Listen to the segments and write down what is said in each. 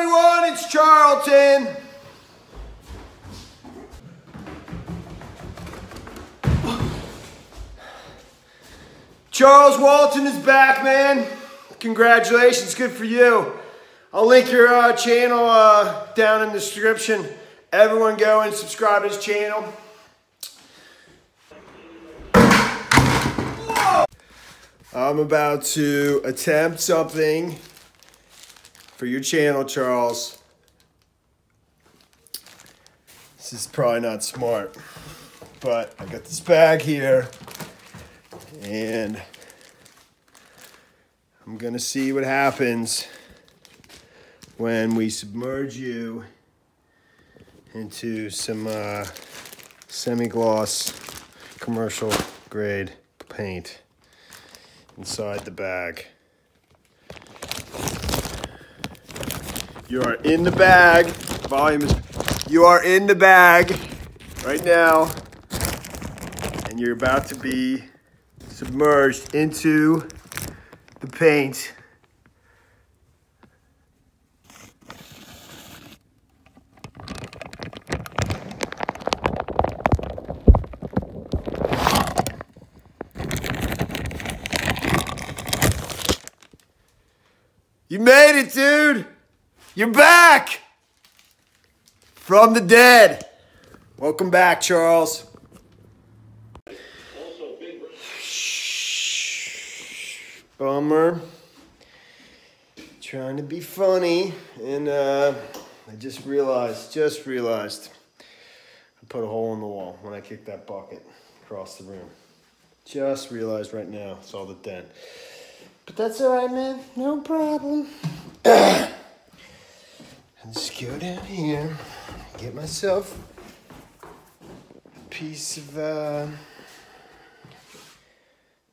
everyone, it's Charlton. Charles Walton is back, man. Congratulations, good for you. I'll link your channel down in the description. Everyone go and subscribe to his channel. I'm about to attempt something for your channel, Charles. This is probably not smart, but I got this bag here and I'm gonna see what happens when we submerge you into some semi-gloss commercial grade paint inside the bag. You are in the bag. Volume is. You are in the bag right now, and you're about to be submerged into the paint. You made it, dude! You're back! From the dead. Welcome back, Charles. Bummer. Trying to be funny, and I just realized, I put a hole in the wall when I kicked that bucket across the room. Just realized right now, saw the dent. But that's all right, man. No problem. And just go down here, get myself a piece of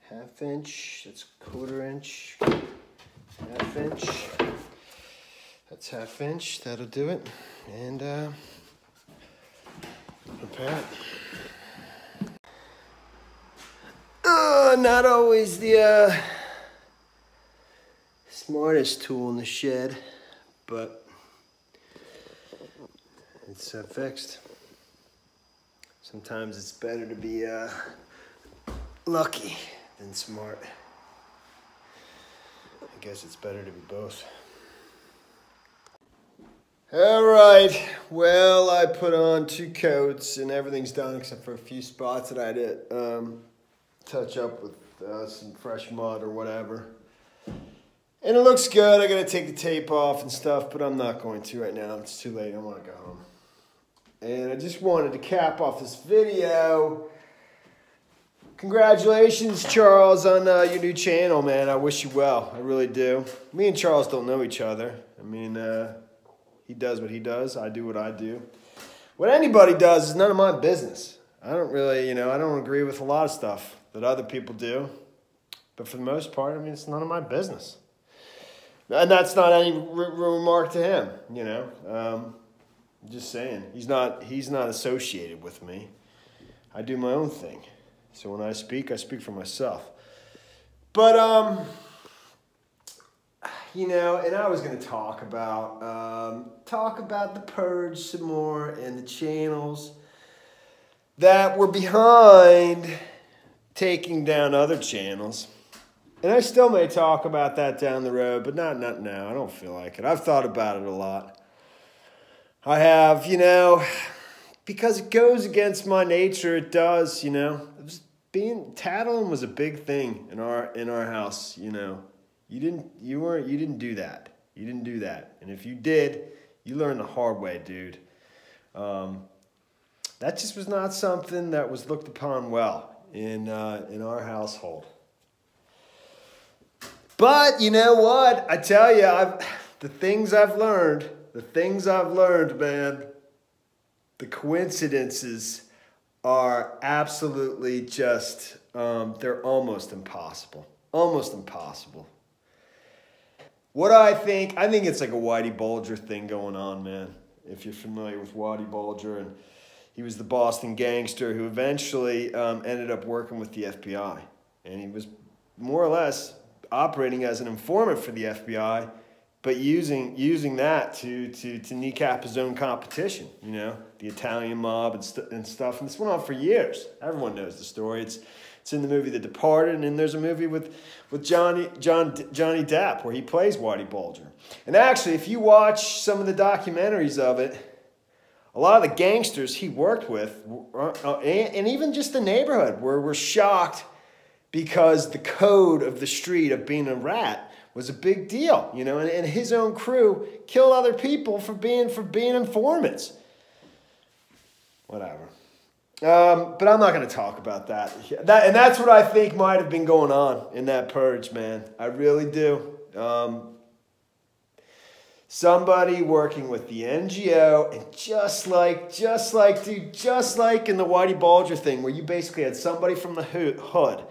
half inch. That's quarter inch. Half inch. That's half inch. That'll do it. And prepare it. Not always the smartest tool in the shed, but it's fixed. Sometimes it's better to be lucky than smart. I guess it's better to be both. All right, well, I put on 2 coats and everything's done except for a few spots that I did touch up with some fresh mud or whatever. And it looks good. I gotta take the tape off and stuff, but I'm not going to right now. It's too late. I want to go home. And I just wanted to cap off this video. Congratulations, Charles, on your new channel, man. I wish you well. I really do. Me and Charles don't know each other. I mean, he does what he does. I do what I do. What anybody does is none of my business. I don't really, I don't agree with a lot of stuff that other people do. But for the most part, I mean, it's none of my business. And that's not any remark to him, I'm just saying, he's not associated with me. I do my own thing. So when I speak for myself. But, and I was going to talk about the purge some more and the channels that were behind taking down other channels. And I still may talk about that down the road, but not now. I don't feel like it. I've thought about it a lot. I have, because it goes against my nature. It does, tattling was a big thing in our house. You didn't do that. You didn't do that. And if you did, you learned the hard way, dude. That just was not something that was looked upon well in our household. But you know what? I tell you, the things I've learned, man, the coincidences are absolutely just, they're almost impossible. Almost impossible. What I think it's like a Whitey Bulger thing going on, man. If you're familiar with Whitey Bulger, and he was the Boston gangster who eventually ended up working with the FBI. And he was more or less operating as an informant for the FBI, but using that to kneecap his own competition, you know, the Italian mob and stuff. And this went on for years. Everyone knows the story. It's in the movie The Departed, and then there's a movie with Johnny Depp where he plays Whitey Bulger. And actually, if you watch some of the documentaries of it, a lot of the gangsters he worked with, and even just the neighborhood, were shocked because the code of the street of being a rat was a big deal, you know, and his own crew killed other people for being informants. Whatever. But I'm not going to talk about that. And that's what I think might have been going on in that purge, man. I really do. Somebody working with the NGO, and just like in the Whitey Bulger thing, where you basically had somebody from the hood,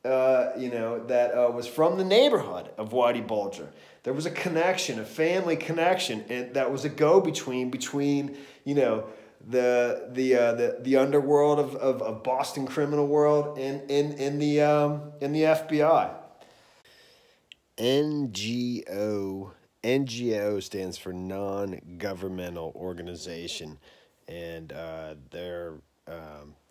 you know, that was from the neighborhood of Whitey Bulger. There was a connection, a family connection, and that was a go-between between, you know, the underworld of Boston criminal world and the FBI. NGO stands for non-governmental organization, and they're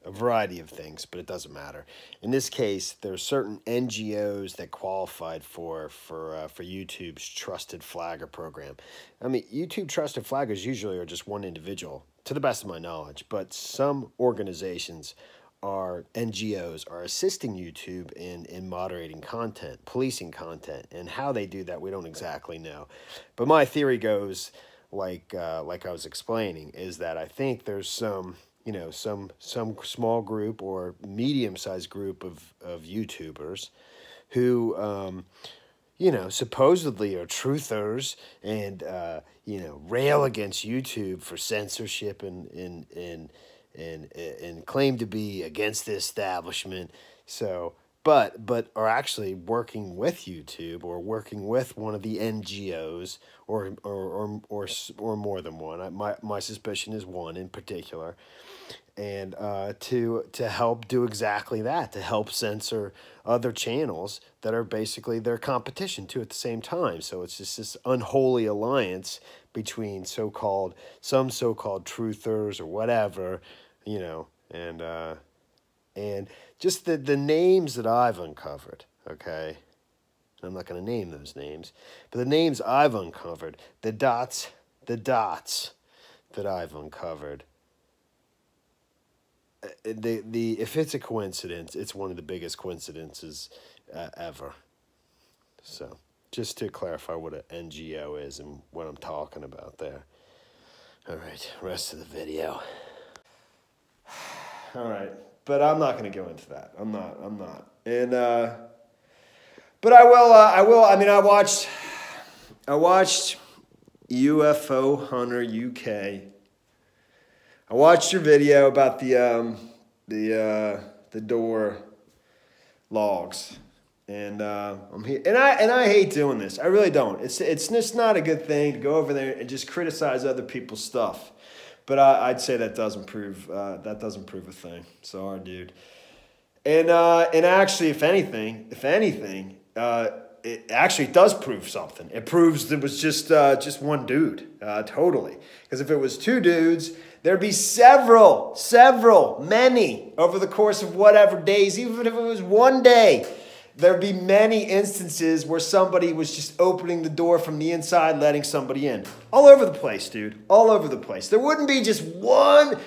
a variety of things, but it doesn't matter. In this case, there are certain NGOs that qualified for YouTube's Trusted Flagger program. I mean, YouTube Trusted Flaggers usually are just one individual, to the best of my knowledge, but some organizations NGOs are assisting YouTube in moderating content, policing content, and how they do that we don't exactly know. But my theory goes, like I was explaining, is that I think there's some small group or medium-sized group of YouTubers who supposedly are truthers and rail against YouTube for censorship and claim to be against the establishment. So, but are actually working with YouTube or working with one of the NGOs or more than one. My suspicion is one in particular, and to help do exactly that, to help censor other channels that are basically their competition too at the same time. So it's just this unholy alliance between some so-called truthers or whatever, you know, and just the names that I've uncovered, okay? I'm not going to name those names, but the names I've uncovered, the dots that I've uncovered, if it's a coincidence, it's one of the biggest coincidences ever. So, just to clarify what an NGO is and what I'm talking about there. All right, rest of the video. All right, but I'm not going to go into that. I'm not. And but I will. I mean, I watched UFO Hunter UK. I watched your video about the door logs, and I'm here, and I hate doing this. I really don't. It's just not a good thing to go over there and just criticize other people's stuff. But I'd say that doesn't prove a thing. Sorry, dude. And actually, if anything, it actually does prove something. It proves it was just one dude, totally. Because if it was two dudes, there'd be many over the course of whatever days. Even if it was one day, there'd be many instances where somebody was just opening the door from the inside, letting somebody in. All over the place, dude. All over the place. There wouldn't be just one.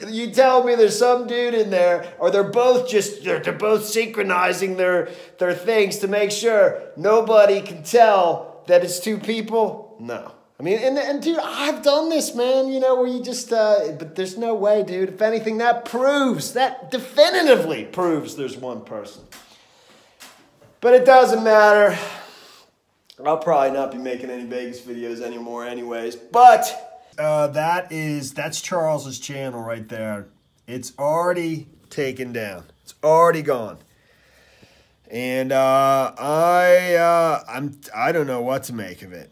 You tell me there's some dude in there, or they're both synchronizing their things to make sure nobody can tell that it's two people. No. I mean, and dude, I've done this, man, you know, where you just, but there's no way, dude. If anything, that definitively proves there's one person. But it doesn't matter. I'll probably not be making any Vegas videos anymore anyways. But that's Charles's channel right there. It's already taken down. It's already gone. And I don't know what to make of it.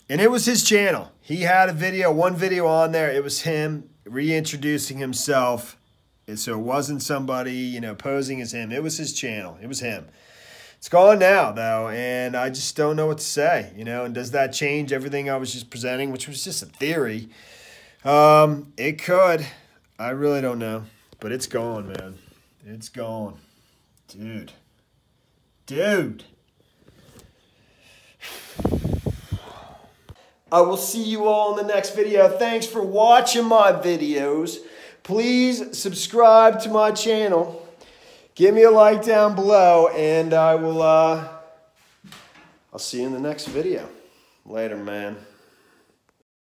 And it was his channel. He had one video on there. It was him reintroducing himself. And so it wasn't somebody, posing as him. It was his channel. It was him. It's gone now, though, and I just don't know what to say, you know. And does that change everything I was just presenting, which was just a theory? It could. I really don't know. But it's gone, man. It's gone. Dude. Dude. I will see you all in the next video. Thanks for watching my videos. Please subscribe to my channel. Give me a like down below, and I will, I'll see you in the next video. Later, man.